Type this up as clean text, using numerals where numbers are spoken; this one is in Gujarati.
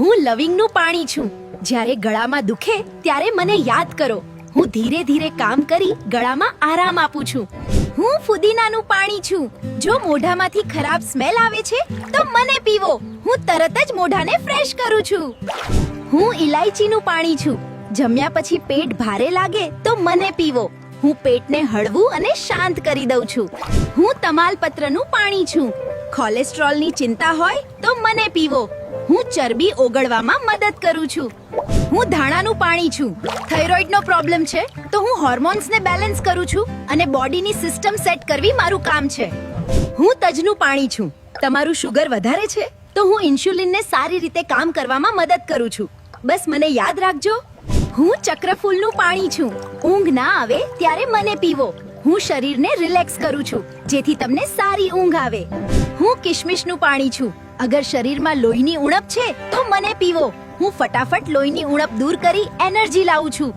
હું લવિંગનું પાણી છું. જ્યારે ગળામાં દુખે ત્યારે મને યાદ કરો. હું ધીરે ધીરે કામ કરી ગળામાં આરામ આપું છું. હું ફુદીનાનું પાણી છું. જો મોઢામાંથી ખરાબ સ્મેલ આવે છે તો મને પીવો. હું તરત જ મોઢાને ફ્રેશ કરું છું. હું ઇલાયચીનું પાણી છું. જમ્યા પછી પેટ ભારે લાગે તો મને પીવો. હું પેટને હળવું અને શાંત કરી દઉં છું. હું તમાલપત્રનું પાણી છું. કોલેસ્ટ્રોલની ચિંતા હોય તો મને પીવો. હું ચરબી ઓગળવામાં મદદ કરું છું. હું ધાણાનું પાણી છું. થાઇરોઇડનો પ્રોબ્લેમ છે તો હું હોર્મોન્સને બેલેન્સ કરું છું અને બોડીની સિસ્ટમ સેટ કરવી મારું કામ છે. હું તજનું પાણી છું. તમારું શુગર વધારે છે તો હું ઇન્સ્યુલિનને સારી રીતે કામ કરવામાં મદદ કરું છું. બસ મને યાદ રાખજો. હું ચક્રફૂલનું પાણી છું. ઊંઘ ના આવે ત્યારે મને પીવો. હું શરીરને રિલેક્સ કરું છું જેથી તમને સારી ઊંઘ આવે. હું કિશમિશનું પાણી છું. અગર શરીરમાં લોહીની ઉણપ છે તો મને પીવો. હું ફટાફટ લોહીની ઉણપ દૂર કરી એનર્જી લાવું છું.